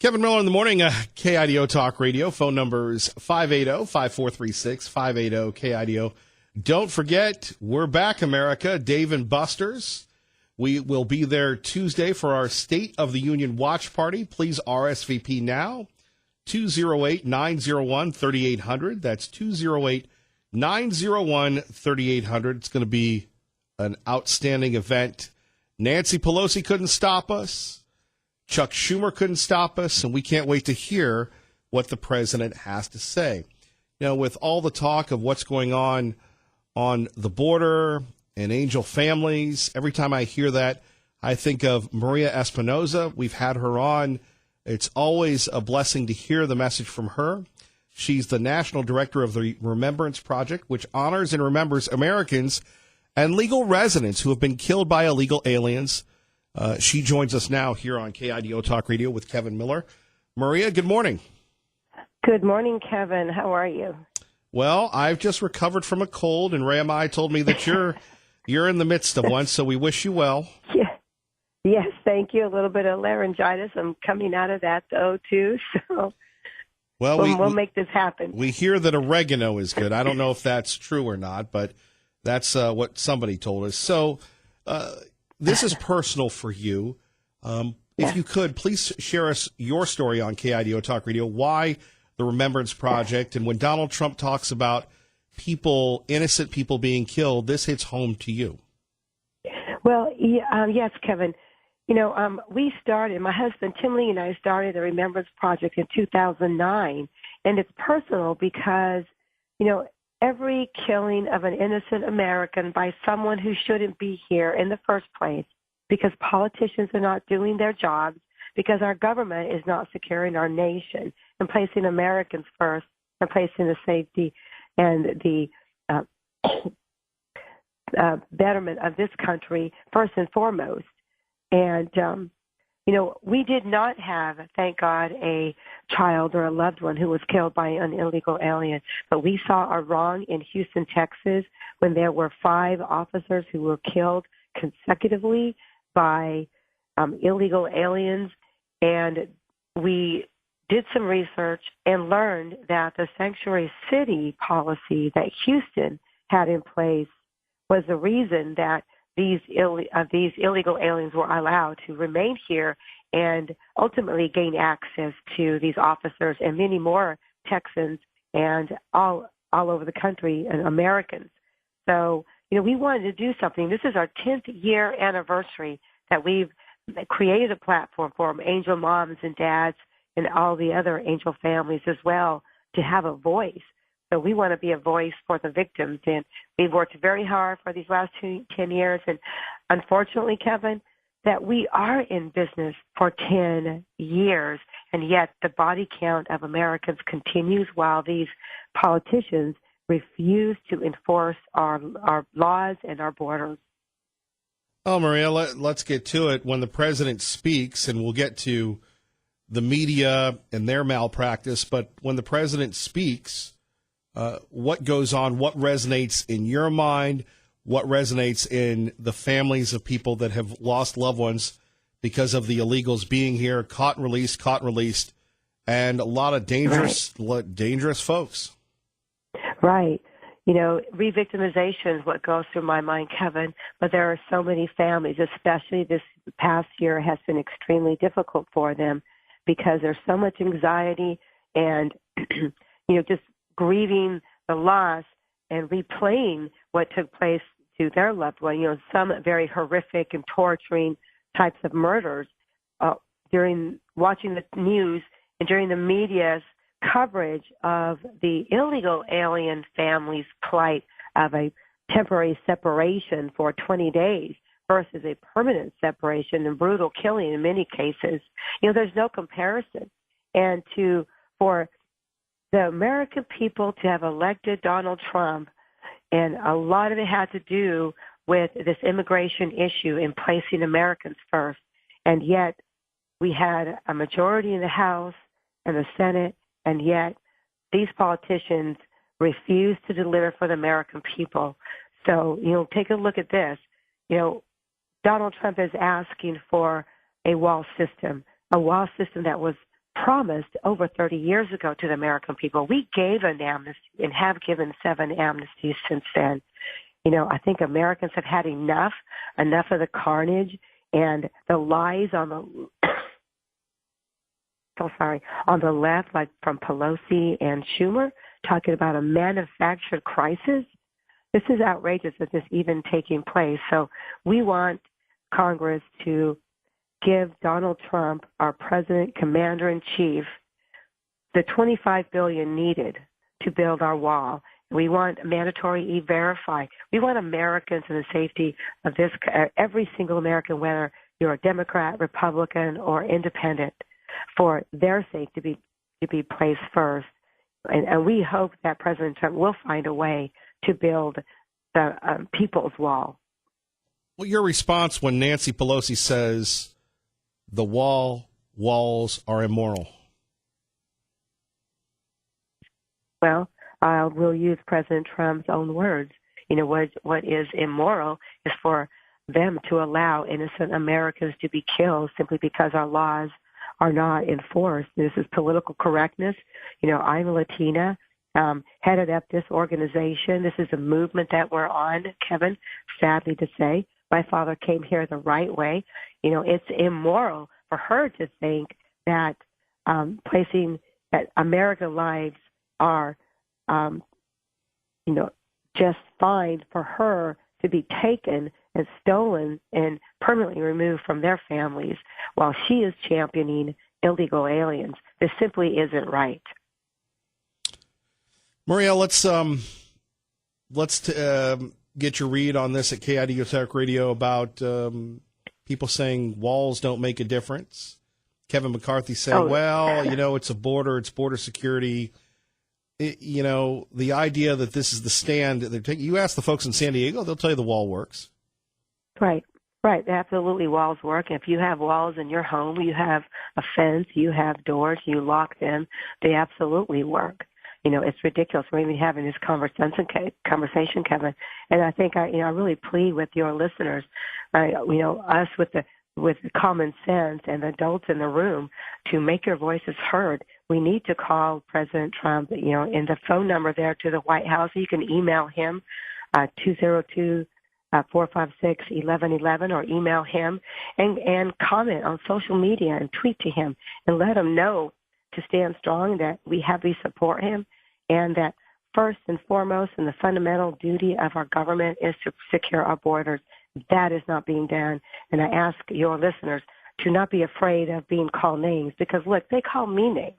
Kevin Miller in the morning, KIDO Talk Radio. Phone numbers 580-5436, 580-KIDO. Don't forget, we're back, America. Dave and Buster's. We will be there Tuesday for our State of the Union Watch Party. Please RSVP now. 208-901-3800. That's 208-901-3800. It's going to be an outstanding event. Nancy Pelosi couldn't stop us. Chuck Schumer couldn't stop us, and we can't wait to hear what the president has to say. Now, with all the talk of what's going on the border and angel families, every time I hear that, I think of Maria Espinoza. We've had her on. It's always a blessing to hear the message from her. She's the national director of the Remembrance Project, which honors and remembers Americans and legal residents who have been killed by illegal aliens. She joins us now here on KIDO Talk Radio with Kevin Miller. Maria, good morning. Good morning, Kevin. How are you? Well, I've just recovered from a cold, and Ray and I told me that you're in the midst of one, so we wish you well. Yeah. Yes, thank you. A little bit of laryngitis. I'm coming out of that, though, too. So we'll make this happen. We hear that oregano is good. I don't know if that's true or not, but that's what somebody told us. So this is personal for you. If you could, please share us your story on KIDO Talk Radio. Why the Remembrance Project? And when Donald Trump talks about innocent people being killed, this hits home to you. Well, yes, Kevin. We started, my husband, Tim Lee, and I started the Remembrance Project in 2009. And it's personal because, every killing of an innocent American by someone who shouldn't be here in the first place, because politicians are not doing their jobs, because our government is not securing our nation and placing Americans first and placing the safety and the betterment of this country first and foremost. And, we did not have, thank God, a child or a loved one who was killed by an illegal alien. But we saw a wrong in Houston, Texas, when there were 5 officers who were killed consecutively by illegal aliens. And we did some research and learned that the sanctuary city policy that Houston had in place was the reason that these illegal aliens were allowed to remain here and ultimately gain access to these officers and many more Texans and all over the country and Americans. So, we wanted to do something. This is our 10th year anniversary that we've created a platform for angel moms and dads and all the other angel families as well to have a voice. So we want to be a voice for the victims, and we've worked very hard for these last 10 years. And unfortunately, Kevin, that we are in business for 10 years, and yet the body count of Americans continues while these politicians refuse to enforce our laws and our borders. Oh, Maria, let's get to it. When the president speaks, and we'll get to the media and their malpractice, but when the president speaks, what goes on, what resonates in your mind, what resonates in the families of people that have lost loved ones because of the illegals being here, caught and released, and a lot of dangerous folks. Right. Re-victimization is what goes through my mind, Kevin, but there are so many families, especially this past year has been extremely difficult for them because there's so much anxiety and, just grieving the loss and replaying what took place to their loved one. Some very horrific and torturing types of murders during watching the news and during the media's coverage of the illegal alien family's plight of a temporary separation for 20 days versus a permanent separation and brutal killing in many cases. There's no comparison. And for the American people to have elected Donald Trump, and a lot of it had to do with this immigration issue in placing Americans first. And yet we had a majority in the House and the Senate, and yet these politicians refuse to deliver for the American people. So, take a look at this. Donald Trump is asking for a wall system that was promised over 30 years ago to the American people. We gave an amnesty and have given 7 amnesties since then. I think Americans have had enough of the carnage and the lies on the left, like from Pelosi and Schumer, talking about a manufactured crisis. This is outrageous that this even taking place. So we want Congress to give Donald Trump, our president, commander-in-chief, the $25 billion needed to build our wall. We want mandatory E-Verify. We want Americans in the safety of this, every single American, whether you're a Democrat, Republican, or independent, for their sake to be placed first. And we hope that President Trump will find a way to build the people's wall. Well, your response when Nancy Pelosi says the walls are immoral? Well, we'll use President Trump's own words. What is immoral is for them to allow innocent Americans to be killed simply because our laws are not enforced. This is political correctness. I'm a Latina, headed up this organization. This is a movement that we're on, Kevin, sadly to say. My father came here the right way. It's immoral for her to think that placing that American lives are, just fine for her to be taken and stolen and permanently removed from their families while she is championing illegal aliens. This simply isn't right. Maria, let's get your read on this at KIDO Talk Radio about people saying walls don't make a difference. Kevin McCarthy saying, it's a border, it's border security. The idea that this is the stand that they're taking. You ask the folks in San Diego, they'll tell you the wall works. Right. Absolutely, walls work. If you have walls in your home, you have a fence, you have doors, you lock them, they absolutely work. It's ridiculous. We're even having this conversation, Kevin. And I think I really plead with your listeners, us with common sense and adults in the room to make your voices heard. We need to call President Trump, in the phone number there to the White House. You can email him, 202-456-1111, or email him and comment on social media and tweet to him and let him know to stand strong, that we support him, and that first and foremost and the fundamental duty of our government is to secure our borders. That is not being done. And I ask your listeners to not be afraid of being called names, because, look, they call me names.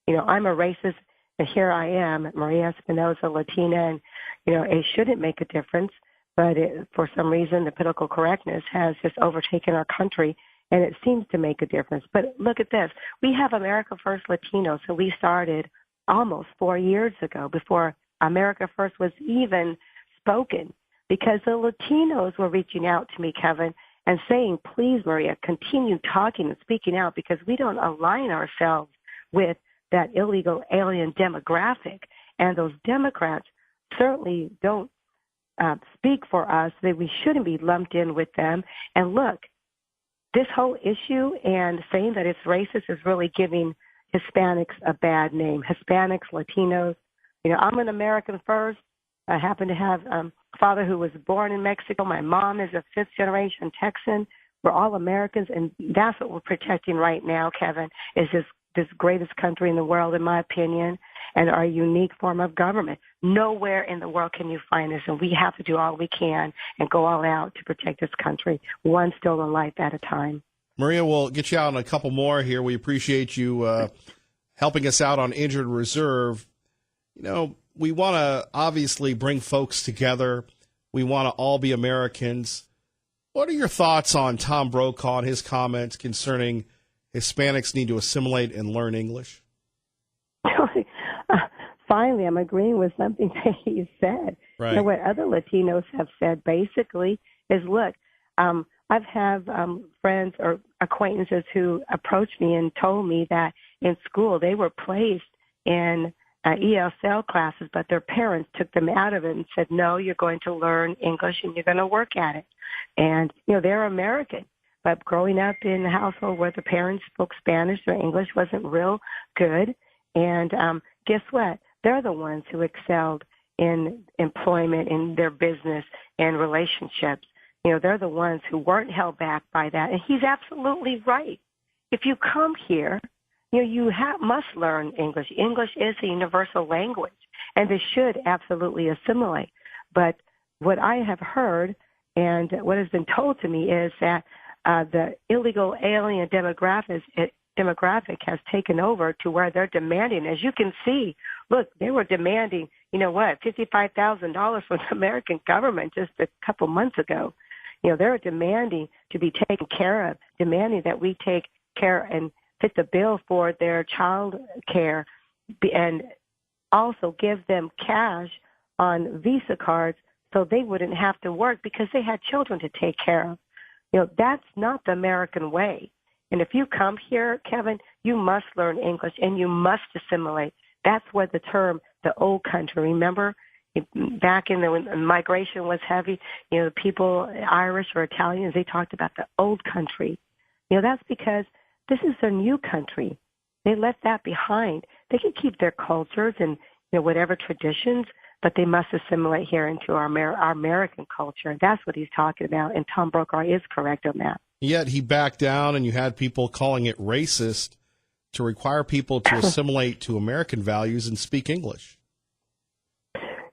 I'm a racist, and here I am, Maria Espinosa, Latina, and, it shouldn't make a difference. But for some reason, the political correctness has just overtaken our country, and it seems to make a difference. But look at this. We have America First Latinos, so we started almost 4 years ago, before America First was even spoken, because the Latinos were reaching out to me, Kevin, and saying, please, Maria, continue talking and speaking out, because we don't align ourselves with that illegal alien demographic. And those Democrats certainly don't speak for us, that we shouldn't be lumped in with them. And look, this whole issue and saying that it's racist is really giving Hispanics a bad name. Hispanics, Latinos. I'm an American first. I happen to have a father who was born in Mexico. My mom is a fifth-generation Texan. We're all Americans, and that's what we're protecting right now, Kevin, is this greatest country in the world, in my opinion, and our unique form of government. Nowhere in the world can you find this, and we have to do all we can and go all out to protect this country, one stolen life at a time. Maria, we'll get you out on a couple more here. We appreciate you helping us out on Injured Reserve. We want to obviously bring folks together. We want to all be Americans. What are your thoughts on Tom Brokaw and his comments concerning Hispanics need to assimilate and learn English? Finally, I'm agreeing with something that he said. Right. What other Latinos have said basically is, look, I've had friends or acquaintances who approached me and told me that in school they were placed in ESL classes, but their parents took them out of it and said, no, you're going to learn English and you're going to work at it. And, they're American, but growing up in a household where the parents spoke Spanish or English wasn't real good. And guess what? They're the ones who excelled in employment, in their business and relationships. They're the ones who weren't held back by that. And he's absolutely right. If you come here, you must learn English. English is a universal language, and they should absolutely assimilate. But what I have heard and what has been told to me is that the illegal alien demographic has taken over to where they're demanding. As you can see, look, they were demanding, $55,000 from the American government just a couple months ago. They're demanding to be taken care of, demanding that we take care and fit the bill for their child care and also give them cash on Visa cards so they wouldn't have to work because they had children to take care of. That's not the American way. And if you come here, Kevin, you must learn English and you must assimilate. That's where the term, the old country, remember? Back when migration was heavy, the people, Irish or Italians, they talked about the old country. That's because this is their new country. They left that behind. They can keep their cultures and whatever traditions, but they must assimilate here into our American culture. That's what he's talking about, and Tom Brokaw is correct on that. Yet he backed down, and you had people calling it racist to require people to assimilate to American values and speak English.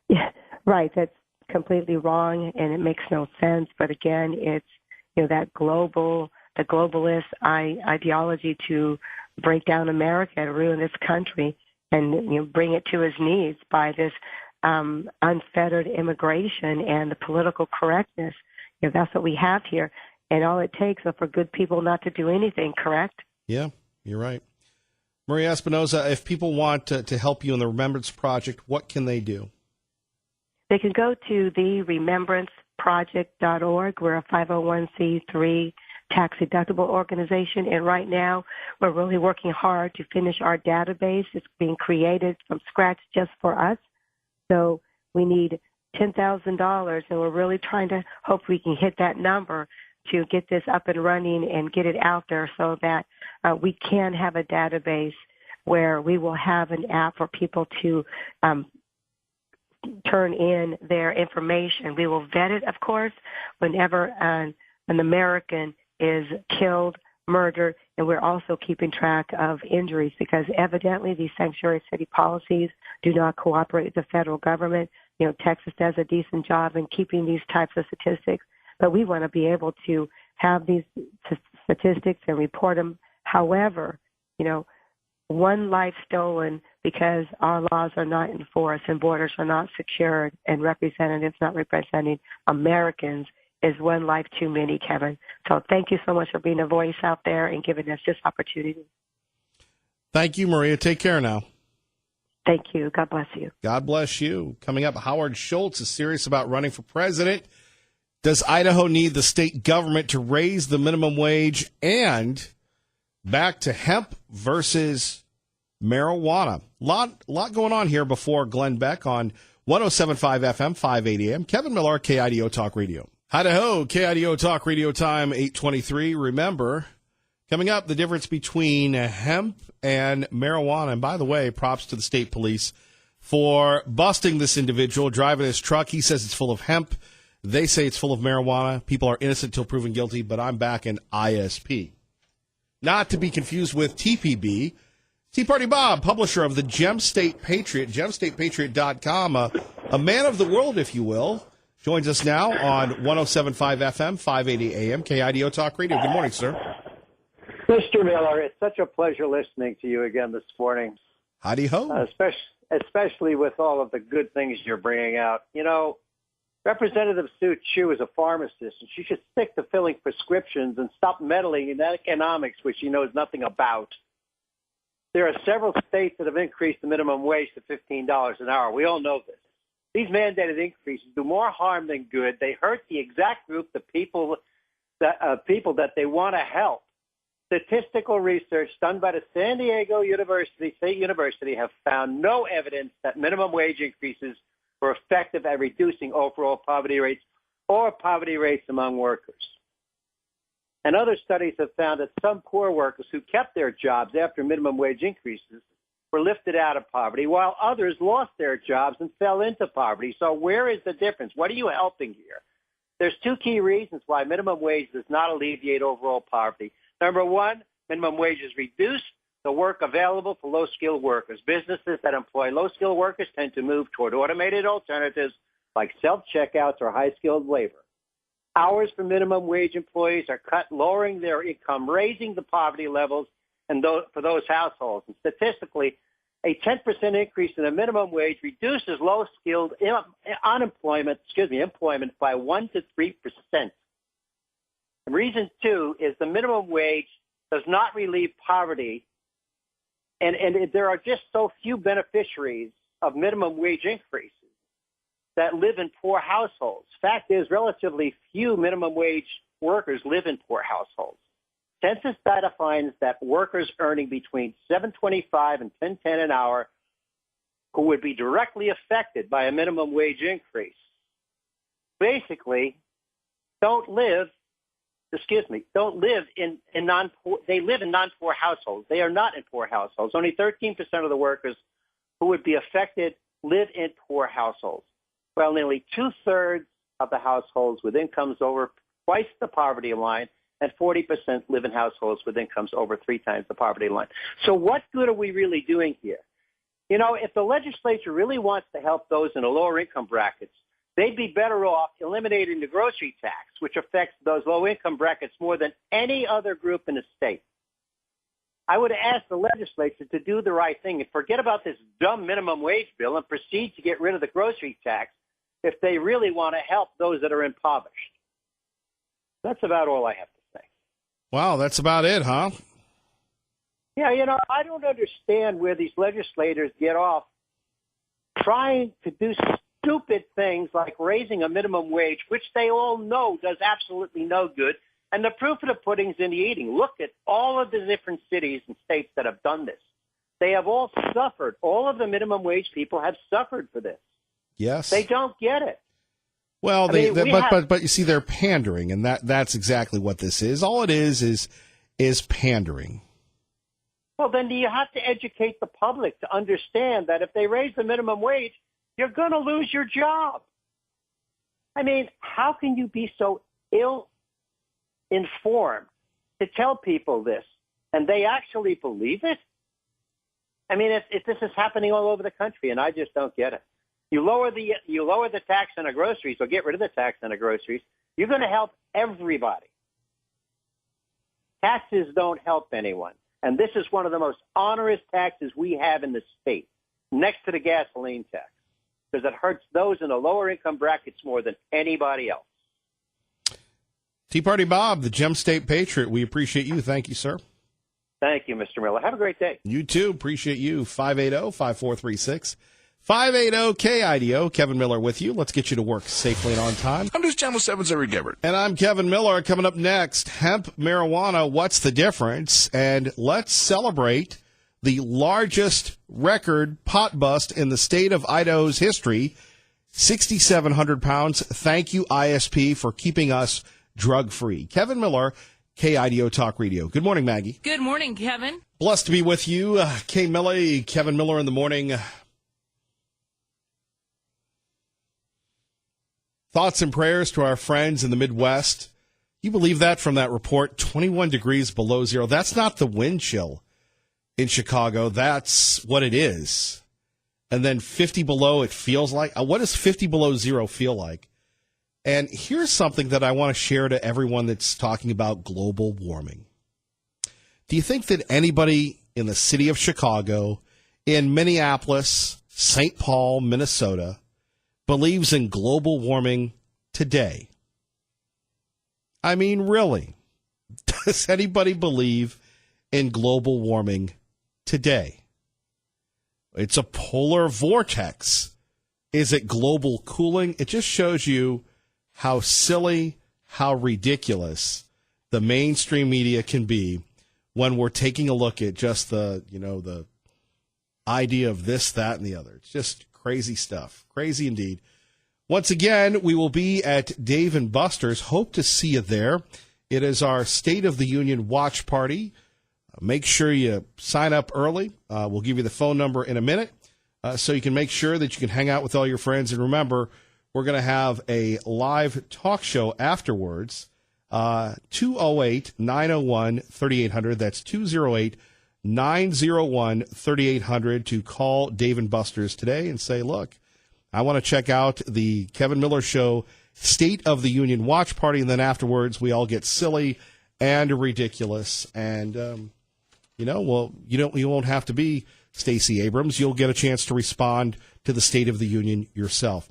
Yeah, right. That's completely wrong, and it makes no sense. But again, it's that the globalist ideology to break down America and ruin this country, and bring it to his knees by this unfettered immigration and the political correctness. That's what we have here. And all it takes is for good people not to do anything, correct? Yeah, you're right. Maria Espinoza, if people want to help you in the Remembrance Project, what can they do? They can go to theremembranceproject.org. We're a 501c3 tax-deductible organization, and right now we're really working hard to finish our database. It's being created from scratch just for us. So we need $10,000, and we're really trying to hope we can hit that number to get this up and running and get it out there so that we can have a database where we will have an app for people to turn in their information. We will vet it, of course, whenever an American is killed, murdered, and we're also keeping track of injuries because evidently these sanctuary city policies do not cooperate with the federal government. Texas does a decent job in keeping these types of statistics, but we want to be able to have these statistics and report them. However, one life stolen because our laws are not enforced and borders are not secured and representatives not representing Americans is one life too many, Kevin. So thank you so much for being a voice out there and giving us this opportunity. Thank you, Maria. Take care now. Thank you. God bless you. God bless you. Coming up, Howard Schultz is serious about running for president. Does Idaho need the state government to raise the minimum wage? And back to hemp versus marijuana. Lot going on here before Glenn Beck on 107.5 FM, 580 AM. Kevin Miller, KIDO Talk Radio. Idaho, KIDO Talk Radio time, 8:23. Remember, coming up, the difference between hemp and marijuana. And by the way, props to the state police for busting this individual driving his truck. He says it's full of hemp. They say it's full of marijuana. People are innocent until proven guilty, but I'm back in ISP. Not to be confused with TPB. Tea Party Bob, publisher of the Gem State Patriot, gemstatepatriot.com, a man of the world, if you will, joins us now on 107.5 FM, 580 AM, KIDO Talk Radio. Good morning, sir. Mr. Miller, it's such a pleasure listening to you again this morning. Howdy ho. Especially with all of the good things you're bringing out. Representative Sue Chu is a pharmacist, and she should stick to filling prescriptions and stop meddling in economics, which she knows nothing about. There are several states that have increased the minimum wage to $15 an hour. We all know this. These mandated increases do more harm than good. They hurt the exact group, the people that they want to help. Statistical research done by the San Diego State University have found no evidence that minimum wage increases were effective at reducing overall poverty rates or poverty rates among workers. And other studies have found that some poor workers who kept their jobs after minimum wage increases were lifted out of poverty, while others lost their jobs and fell into poverty. So where is the difference? What are you helping here? There's two key reasons why minimum wage does not alleviate overall poverty. Number one, minimum wages reduce the work available for low-skilled workers. Businesses that employ low-skilled workers tend to move toward automated alternatives like self-checkouts or high-skilled labor. Hours for minimum wage employees are cut, lowering their income, raising the poverty levels for those households. And statistically, a 10% increase in the minimum wage reduces low-skilled employment by 1 to 3%. And reason two is the minimum wage does not relieve poverty, and there are just so few beneficiaries of minimum wage increases that live in poor households. Fact is, relatively few minimum wage workers live in poor households. Census data finds that workers earning between $7.25 and $10.10 an hour who would be directly affected by a minimum wage increase basically don't live in non-poor. They live in non-poor households. They are not in poor households. Only 13% of the workers who would be affected live in poor households. Well, nearly two-thirds of the households with incomes over twice the poverty line, and 40% live in households with incomes over 3 times the poverty line. So what good are we really doing here? You know, if the legislature really wants to help those in the lower income brackets, they'd be better off eliminating the grocery tax, which affects those low income brackets more than any other group in the state. I would ask the legislature to do the right thing and forget about this dumb minimum wage bill and proceed to get rid of the grocery tax if they really want to help those that are impoverished. That's about all I have to say. Wow, that's about it, huh? Yeah, you know, I don't understand where these legislators get off trying to do stupid things like raising a minimum wage, which they all know does absolutely no good. And the proof of the pudding's in the eating. Look at all of the different cities and states that have done this. They have all suffered. All of the minimum wage people have suffered for this. Yes. They don't get it. Well, but you see, they're pandering, and that's exactly what this is. All it is pandering. Well, then you have to educate the public to understand that if they raise the minimum wage, you're going to lose your job. I mean, how can you be so ill-informed to tell people this, and they actually believe it? I mean, if this is happening all over the country, and I just don't get it. You lower the tax on the groceries, or get rid of the tax on the groceries, you're going to help everybody. Taxes don't help anyone. And this is one of the most onerous taxes we have in the state, next to the gasoline tax, because it hurts those in the lower income brackets more than anybody else. Tea Party Bob, the Gem State Patriot, we appreciate you. Thank you, sir. Thank you, Mr. Miller. Have a great day. You too. Appreciate you. 580-5436. 580-KIDO. Kevin Miller with you. Let's get you to work safely and on time. I'm News Channel 7's Eric Gebert. And I'm Kevin Miller. Coming up next, hemp marijuana, what's the difference? And let's celebrate the largest record pot bust in the state of Idaho's history, 6,700 pounds. Thank you, ISP, for keeping us drug-free. Kevin Miller, KIDO Talk Radio. Good morning, Maggie. Good morning, Kevin. Blessed to be with you. K. Millie, Kevin Miller in the morning. Thoughts and prayers to our friends in the Midwest. You believe that from that report? 21 degrees below zero. That's not the wind chill in Chicago. That's what it is. And then 50 below, it feels like. What does 50 below zero feel like? And here's something that I want to share to everyone that's talking about global warming. Do you think that anybody in the city of Chicago, in Minneapolis, St. Paul, Minnesota, believes in global warming today? I mean, really, does anybody believe in global warming today? It's a polar vortex. Is it global cooling? It just shows you how silly, how ridiculous the mainstream media can be when we're taking a look at just the idea of this, that, and the other. It's just crazy stuff. Crazy indeed. Once again, we will be at Dave & Buster's. Hope to see you there. It is our State of the Union watch party. Make sure you sign up early. We'll give you the phone number in a minute so you can make sure that you can hang out with all your friends. And remember, we're going to have a live talk show afterwards. 208-901-3800. That's 208-901-3800 to call Dave and Buster's today and say, look, I want to check out the Kevin Miller Show State of the Union watch party. And then afterwards, we all get silly and ridiculous. And, you won't have to be Stacey Abrams. You'll get a chance to respond to the State of the Union yourself.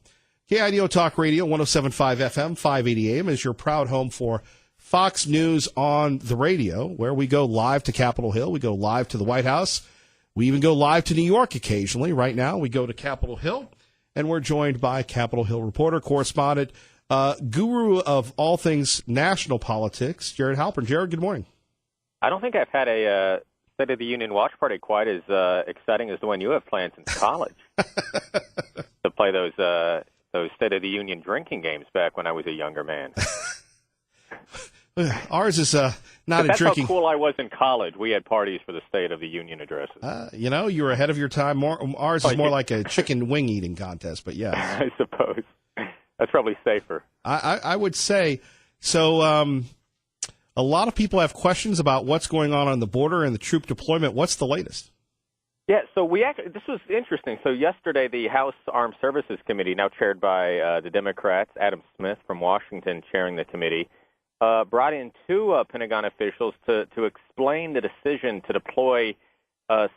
KIDO Talk Radio, 107.5 FM, 580 AM is your proud home for Fox News on the radio, where we go live to Capitol Hill. We go live to the White House. We even go live to New York occasionally. Right now, we go to Capitol Hill, and we're joined by Capitol Hill reporter, correspondent, guru of all things national politics, Jared Halpern. Jared, good morning. I don't think I've had a State of the Union watch party quite as exciting as the one you have planned since college to play those State of the Union drinking games back when I was a younger man. Ours is not a That's drinking. How cool I was in college. We had parties for the State of the Union addresses. You were ahead of your time. Ours is more like a chicken wing eating contest, but yeah. I suppose. That's probably safer. I would say. So a lot of people have questions about what's going on the border and the troop deployment. What's the latest? Yeah, so this was interesting. So yesterday, the House Armed Services Committee, now chaired by the Democrats, Adam Smith from Washington chairing the committee, brought in two Pentagon officials to explain the decision to deploy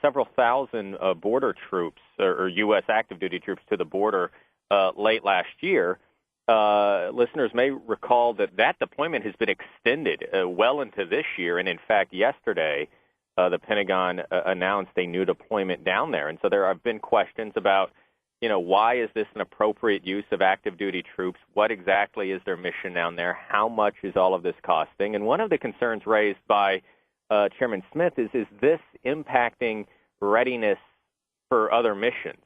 several thousand border troops or U.S. active duty troops to the border late last year. Listeners may recall that deployment has been extended well into this year, and in fact, yesterday, the Pentagon announced a new deployment down there. And so there have been questions about, why is this an appropriate use of active duty troops? What exactly is their mission down there? How much is all of this costing? And one of the concerns raised by Chairman Smith is this impacting readiness for other missions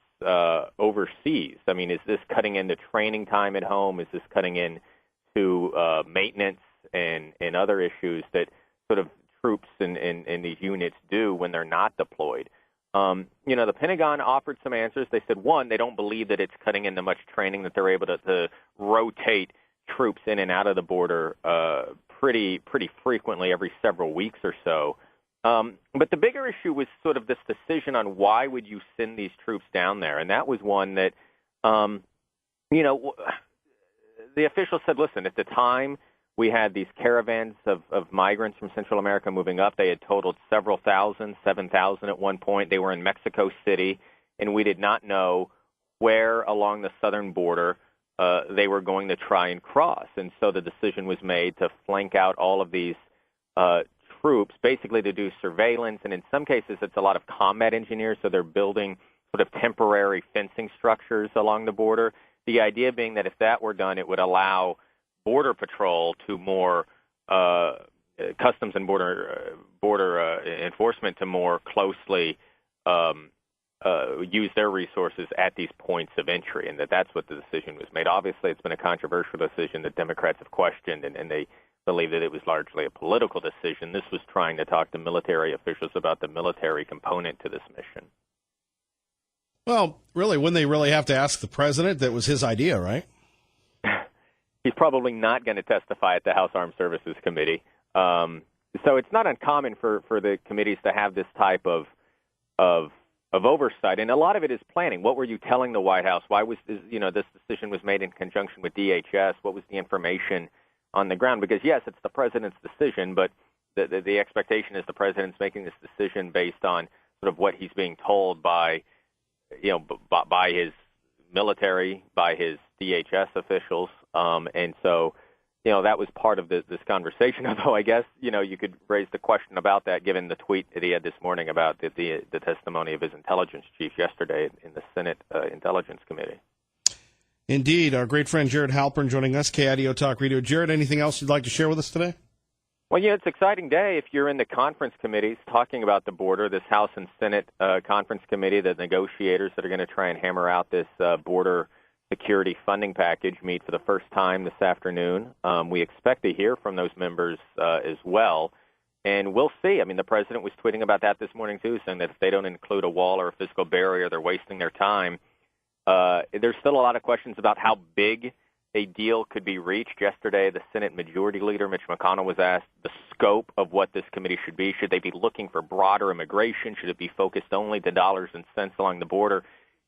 overseas? I mean, is this cutting into training time at home? Is this cutting into maintenance and other issues that sort of troops and these units do when they're not deployed? The Pentagon offered some answers. They said, one, they don't believe that it's cutting into much training, that they're able to rotate troops in and out of the border pretty frequently every several weeks or so. But the bigger issue was sort of this decision on why would you send these troops down there. And that was one that, the officials said, listen, at the time we had these caravans of migrants from Central America moving up. They had totaled several thousand, 7,000 at one point. They were in Mexico City, and we did not know where along the southern border they were going to try and cross. And so the decision was made to flank out all of these troops, basically to do surveillance, and in some cases it's a lot of combat engineers, so they're building sort of temporary fencing structures along the border. The idea being that if that were done, it would allow Border Patrol to more Customs and Border Enforcement to more closely use their resources at these points of entry, and that's what the decision was made. Obviously, it's been a controversial decision that Democrats have questioned, and they believe that it was largely a political decision. This was trying to talk to military officials about the military component to this mission. Well, really, wouldn't they really have to ask the president? That was his idea, right? He's probably not going to testify at the House Armed Services Committee. So it's not uncommon for the committees to have this type of oversight, and a lot of it is planning. What were you telling the White House? Why was this decision was made in conjunction with DHS? What was the information on the ground? Because yes, it's the president's decision, but the expectation is the president's making this decision based on sort of what he's being told by his military, by his DHS officials, and so that was part of this conversation. Although I guess you could raise the question about that, given the tweet that he had this morning about the testimony of his intelligence chief yesterday in the Senate Intelligence Committee. Indeed. Our great friend Jared Halpern joining us, KIDO Talk Radio. Jared, anything else you'd like to share with us today? Well, it's an exciting day if you're in the conference committees talking about the border, this House and Senate conference committee, the negotiators that are going to try and hammer out this border security funding package meet for the first time this afternoon. We expect to hear from those members as well. And we'll see. I mean, the president was tweeting about that this morning, too, saying that if they don't include a wall or a physical barrier, they're wasting their time. There's still a lot of questions about how big a deal could be reached. Yesterday, the Senate Majority Leader, Mitch McConnell, was asked the scope of what this committee should be. Should they be looking for broader immigration? Should it be focused only to dollars and cents along the border?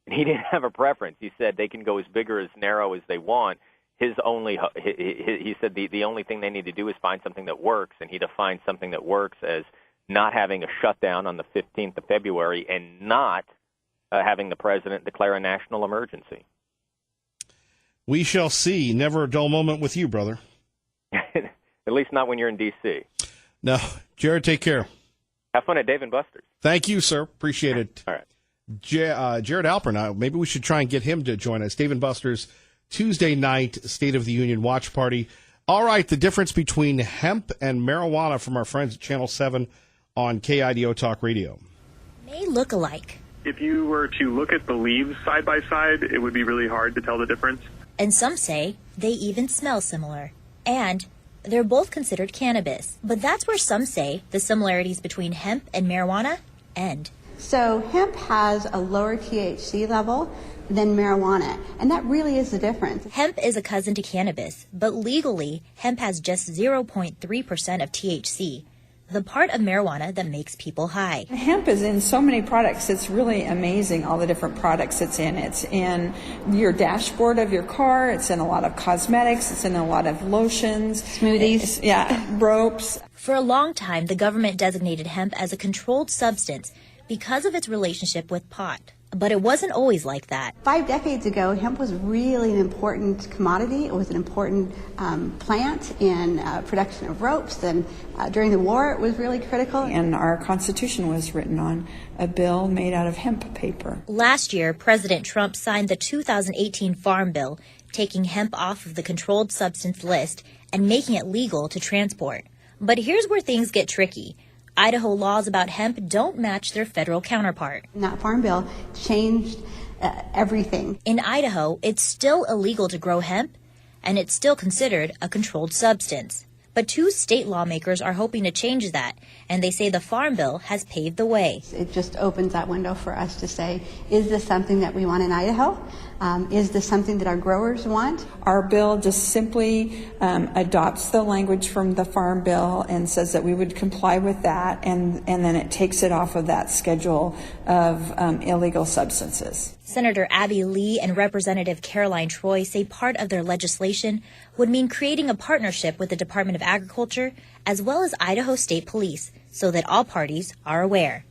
And he didn't have a preference. He said they can go as big or as narrow as they want. He said the only thing they need to do is find something that works, and he defined something that works as not having a shutdown on the 15th of February and not having the president declare a national emergency. We shall see. Never a dull moment with you, brother. At least not when you're in D.C. No. Jared, take care. Have fun at Dave & Buster's. Thank you, sir. Appreciate it. All right. Jared Alpern, maybe we should try and get him to join us. Dave & Buster's Tuesday night State of the Union watch party. All right, the difference between hemp and marijuana from our friends at Channel 7 on KIDO Talk Radio. May look alike. If you were to look at the leaves side by side, it would be really hard to tell the difference. And some say they even smell similar. And they're both considered cannabis. But that's where some say the similarities between hemp and marijuana end. So hemp has a lower THC level than marijuana, and that really is the difference. Hemp is a cousin to cannabis, but legally, hemp has just 0.3% of THC, the part of marijuana that makes people high. Hemp is in so many products. It's really amazing, all the different products it's in. It's in your dashboard of your car. It's in a lot of cosmetics. It's in a lot of lotions. Smoothies. Ropes. For a long time, the government designated hemp as a controlled substance because of its relationship with pot. But it wasn't always like that. 5 decades ago, hemp was really an important commodity. It was an important plant in production of ropes. And during the war, it was really critical. And our Constitution was written on a bill made out of hemp paper. Last year, President Trump signed the 2018 Farm Bill, taking hemp off of the controlled substance list and making it legal to transport. But here's where things get tricky. Idaho laws about hemp don't match their federal counterpart. And that Farm Bill changed everything. In Idaho, it's still illegal to grow hemp, and it's still considered a controlled substance. But 2 state lawmakers are hoping to change that, and they say the Farm Bill has paved the way. It just opens that window for us to say, is this something that we want in Idaho? Is this something that our growers want? Our bill just simply adopts the language from the Farm Bill and says that we would comply with that, and then it takes it off of that schedule of illegal substances. Senator Abby Lee and Representative Caroline Troy say part of their legislation would mean creating a partnership with the Department of Agriculture as well as Idaho State Police so that all parties are aware.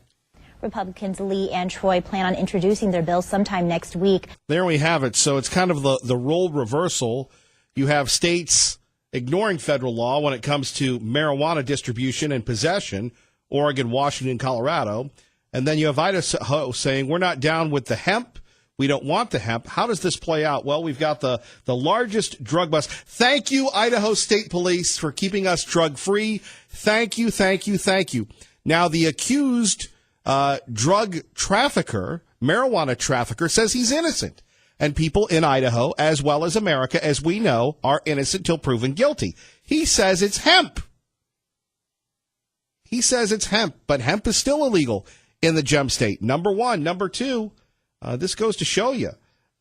Republicans Lee and Troy plan on introducing their bill sometime next week. There we have it. So it's kind of the role reversal. You have states ignoring federal law when it comes to marijuana distribution and possession, Oregon, Washington, Colorado. And then you have Idaho saying, we're not down with the hemp. We don't want the hemp. How does this play out? Well, we've got the largest drug bust. Thank you, Idaho State Police, for keeping us drug-free. Thank you, thank you, thank you. Now, the accused drug trafficker, marijuana trafficker, says he's innocent. And people in Idaho, as well as America, as we know, are innocent till proven guilty. He says it's hemp. He says it's hemp, but hemp is still illegal in the gem state. Number one. Number two, this goes to show you,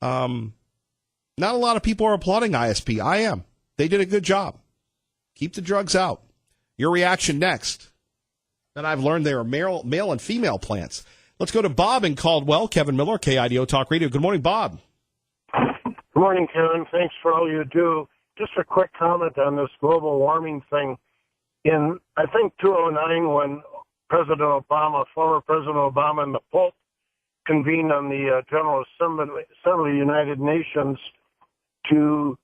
not a lot of people are applauding ISP. I am. They did a good job. Keep the drugs out. Your reaction next. And I've learned there are male and female plants. Let's go to Bob in Caldwell. Kevin Miller, KIDO Talk Radio. Good morning, Bob. Good morning, Kevin. Thanks for all you do. Just a quick comment on this global warming thing. In, I think, 2009, when former President Obama and the Pope convened on the General Assembly of the United Nations to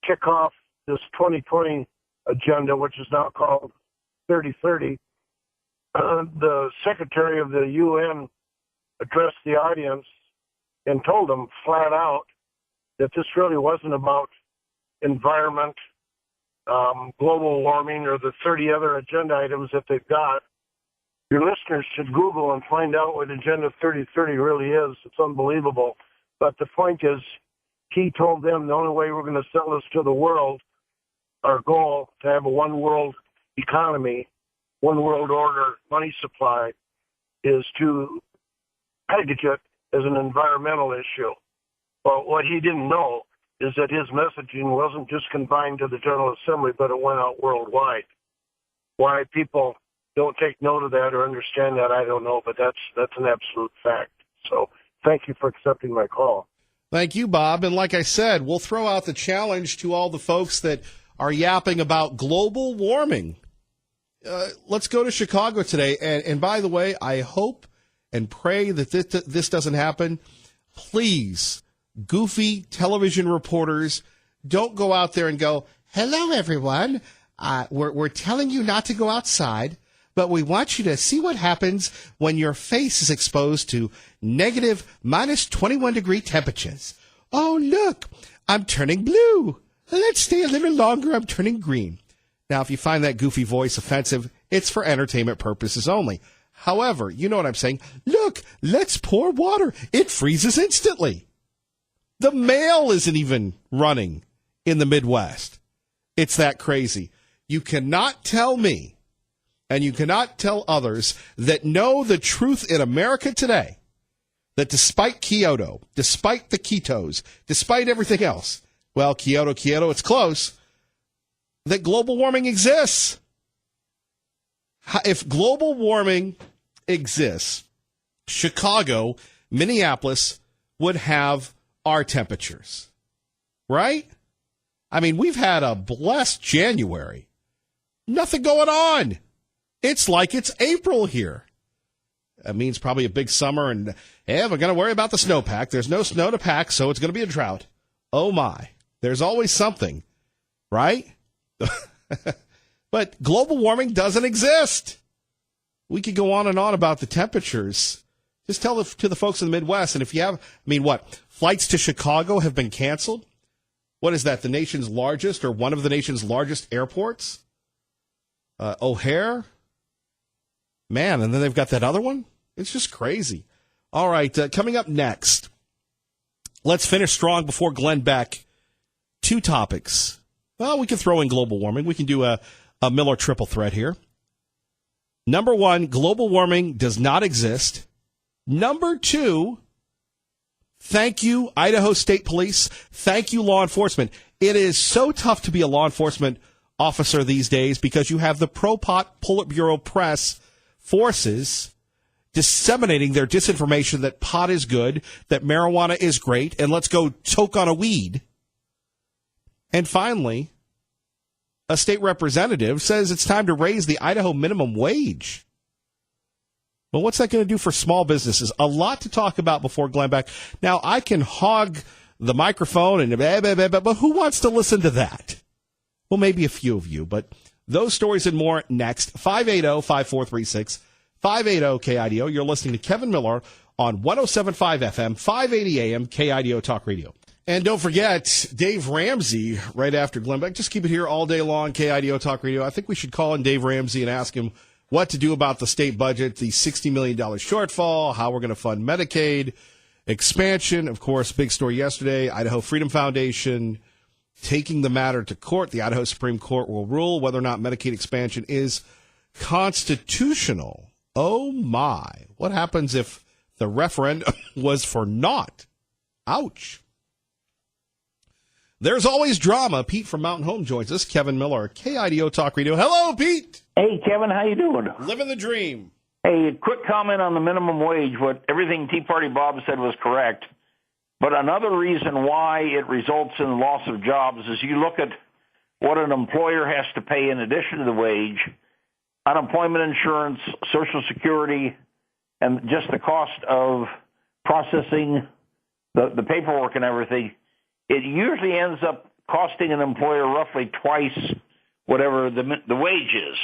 kick off this 2020 agenda, which is now called 3030, the Secretary of the UN addressed the audience and told them flat out that this really wasn't about environment, global warming, or the 30 other agenda items that they've got. Your listeners should Google and find out what Agenda 3030 really is. It's unbelievable. But the point is, he told them the only way we're going to sell this to the world, our goal to have a one world economy, one world order money supply, is to package it as an environmental issue. But what he didn't know is that his messaging wasn't just confined to the General Assembly, but it went out worldwide. Why people don't take note of that or understand that, I don't know, but that's an absolute fact. So thank you for accepting my call. Thank you, Bob. And like I said, we'll throw out the challenge to all the folks that are yapping about global warming. Let's go to Chicago today. And by the way, I hope and pray that this doesn't happen. Please, goofy television reporters, don't go out there and go, hello, everyone. We're telling you not to go outside, but we want you to see what happens when your face is exposed to negative minus 21 degree temperatures. Oh, look, I'm turning blue. Let's stay a little longer. I'm turning green. Now, if you find that goofy voice offensive, it's for entertainment purposes only. However, you know what I'm saying. Look, let's pour water. It freezes instantly. The mail isn't even running in the Midwest. It's that crazy. You cannot tell me, and you cannot tell others that know the truth in America today, that despite Kyoto, despite the Ketos, despite everything else, well, Kyoto, it's close, that global warming exists. If global warming exists, Chicago, Minneapolis would have our temperatures, right? I mean, we've had a blessed January. Nothing going on. It's like it's April here. That means probably a big summer, and hey, we're going to worry about the snowpack. There's no snow to pack, so it's going to be a drought. Oh, my. There's always something, right? But global warming doesn't exist. We could go on and on about the temperatures. Just tell to the folks in the Midwest, and if you have, flights to Chicago have been canceled? What is that, the nation's largest or one of the nation's largest airports? O'Hare? Man, and then they've got that other one? It's just crazy. All right, coming up next, let's finish strong before Glenn Beck. 2 topics. Well, we can throw in global warming. We can do a Miller triple threat here. Number 1, global warming does not exist. Number 2, thank you, Idaho State Police. Thank you, law enforcement. It is so tough to be a law enforcement officer these days because you have the pro-pot Politburo press forces disseminating their disinformation that pot is good, that marijuana is great, and let's go toke on a weed. And finally, a state representative says it's time to raise the Idaho minimum wage. Well, what's that going to do for small businesses? A lot to talk about before Glenn Beck. Now, I can hog the microphone and but who wants to listen to that? Well, maybe a few of you, but those stories and more next. 580-5436, 580-KIDO. You're listening to Kevin Miller on 107.5 FM, 580 AM, KIDO Talk Radio. And don't forget, Dave Ramsey, right after Glenn Beck. Just keep it here all day long, KIDO Talk Radio. I think we should call in Dave Ramsey and ask him what to do about the state budget, the $60 million shortfall, how we're going to fund Medicaid, expansion. Of course, big story yesterday, Idaho Freedom Foundation taking the matter to court. The Idaho Supreme Court will rule whether or not Medicaid expansion is constitutional. Oh, my. What happens if the referendum was for naught? Ouch. There's always drama. Pete from Mountain Home joins us. Kevin Miller, KIDO Talk Radio. Hello, Pete. Hey, Kevin, how you doing? Living the dream. Hey, quick comment on the minimum wage. Everything Tea Party Bob said was correct. But another reason why it results in the loss of jobs is you look at what an employer has to pay in addition to the wage, unemployment insurance, Social Security, and just the cost of processing the paperwork and everything. It usually ends up costing an employer roughly twice whatever the wage is.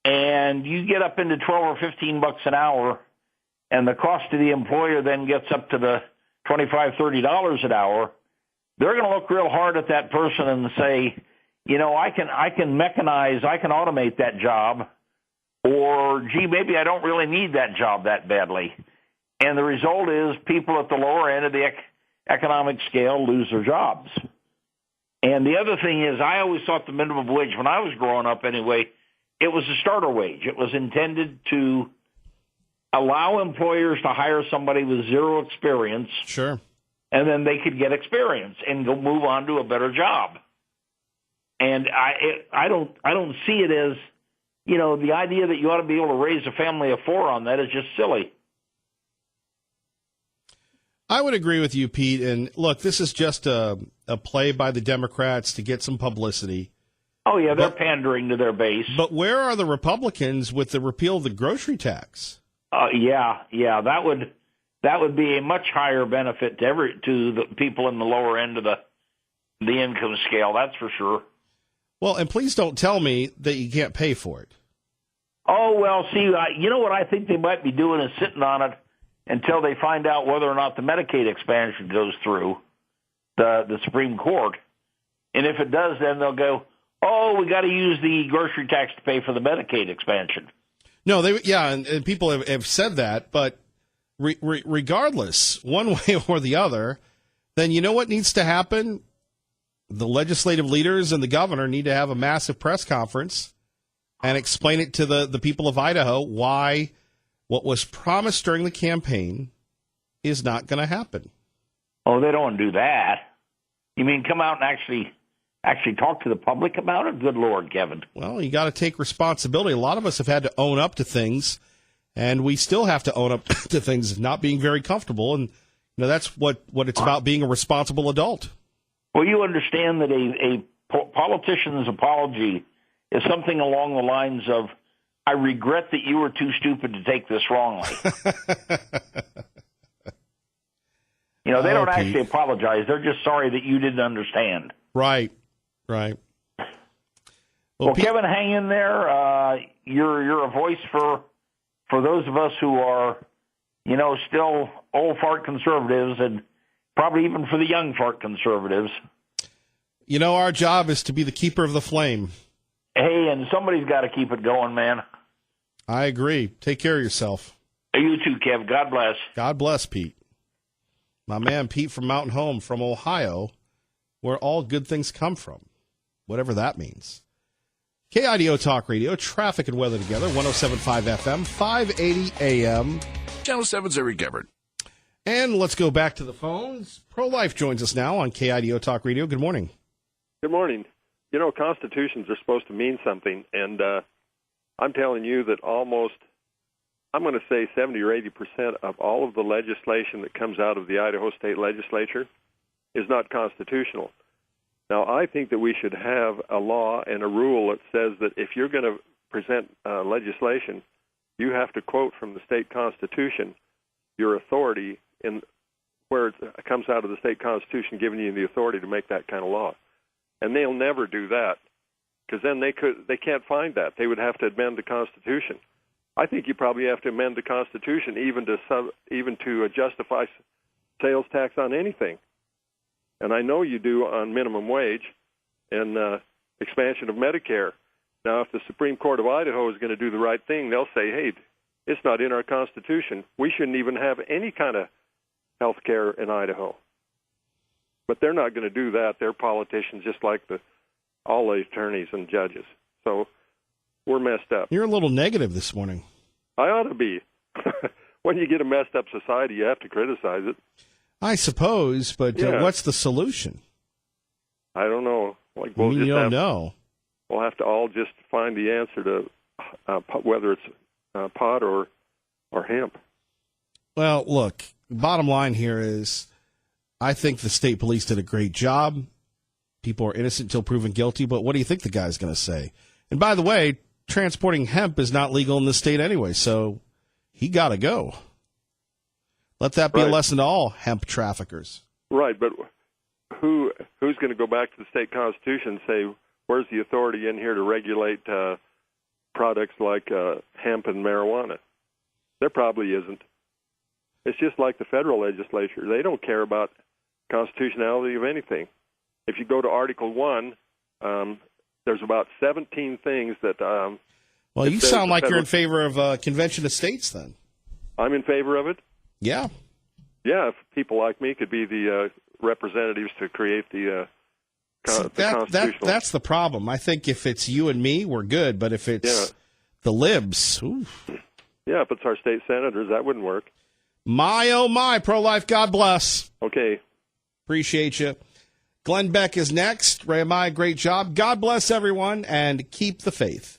And you get up into $12 or $15 an hour, and the cost to the employer then gets up to the $25, $30 an hour. They're going to look real hard at that person and say, you know, I can mechanize, I can automate that job, or, gee, maybe I don't really need that job that badly. And the result is people at the lower end of the economic scale lose their jobs. And the other thing is, I always thought the minimum wage, when I was growing up anyway, it was a starter wage. It was intended to allow employers to hire somebody with zero experience. Sure. And then they could get experience and go move on to a better job. And I don't see it as, the idea that you ought to be able to raise a family of 4 on that is just silly. I would agree with you, Pete. And look, this is just a play by the Democrats to get some publicity. Oh, yeah, they're pandering to their base. But where are the Republicans with the repeal of the grocery tax? Yeah, that would be a much higher benefit to the people in the lower end of the income scale. That's for sure. Well, and please don't tell me that you can't pay for it. Oh, well, see, you know what I think they might be doing is sitting on it until they find out whether or not the Medicaid expansion goes through the Supreme Court. And if it does, then they'll go, we got to use the grocery tax to pay for the Medicaid expansion. No, and people have said that, but regardless, one way or the other, then you know what needs to happen? The legislative leaders and the governor need to have a massive press conference and explain it to the people of Idaho why what was promised during the campaign is not going to happen. Oh, they don't want to do that. You mean come out and actually talk to the public about it? Good Lord, Kevin. Well, you got to take responsibility. A lot of us have had to own up to things, and we still have to own up to things not being very comfortable. And that's what it's about, being a responsible adult. Well, you understand that a politician's apology is something along the lines of, I regret that you were too stupid to take this wrongly. They don't actually apologize. They're just sorry that you didn't understand. Right. Well, Kevin, hang in there. You're a voice for those of us who are, still old fart conservatives, and probably even for the young fart conservatives. Our job is to be the keeper of the flame. Hey, and somebody's got to keep it going, man. I agree. Take care of yourself. You too, Kev. God bless. God bless, Pete. My man Pete from Mountain Home from Ohio, where all good things come from, whatever that means. KIDO Talk Radio, traffic and weather together, 107.5 FM, 580 AM. Channel 7's Eric Gebert. And let's go back to the phones. Pro-Life joins us now on KIDO Talk Radio. Good morning. Good morning. Constitutions are supposed to mean something, and I'm telling you that almost, I'm going to say 70 or 80% of all of the legislation that comes out of the Idaho State Legislature is not constitutional. Now, I think that we should have a law and a rule that says that if you're going to present legislation, you have to quote from the state constitution your authority in where it comes out of the state constitution, giving you the authority to make that kind of law. And they'll never do that, because then they can't find that. They would have to amend the Constitution. I think you probably have to amend the Constitution even to justify sales tax on anything. And I know you do on minimum wage and expansion of Medicare. Now, if the Supreme Court of Idaho is going to do the right thing, they'll say, hey, it's not in our Constitution. We shouldn't even have any kind of health care in Idaho. But they're not going to do that. They're politicians just like all the attorneys and judges. So we're messed up. You're a little negative this morning. I ought to be. When you get a messed up society, you have to criticize it. I suppose, but what's the solution? I don't know. You don't know. We'll have to all just find the answer to whether it's pot or hemp. Well, look, bottom line here is I think the state police did a great job. People are innocent until proven guilty, but what do you think the guy's going to say? And by the way, transporting hemp is not legal in this state anyway, so he got to go. Let that be a lesson to all hemp traffickers. Right, but who's going to go back to the state constitution and say, where's the authority in here to regulate products like hemp and marijuana? There probably isn't. It's just like the federal legislature. They don't care about constitutionality of anything. If you go to Article 1, there's about 17 things that... well, you sound like you're in favor of Convention of States, then. I'm in favor of it? Yeah. Yeah, if people like me could be the representatives to create the constitutional. That's the problem. I think if it's you and me, we're good. But if it's the libs, oof. Yeah, if it's our state senators, that wouldn't work. My, oh my, pro-life, God bless. Okay. Appreciate you. Glenn Beck is next. Ray Amaya, great job. God bless everyone, and keep the faith.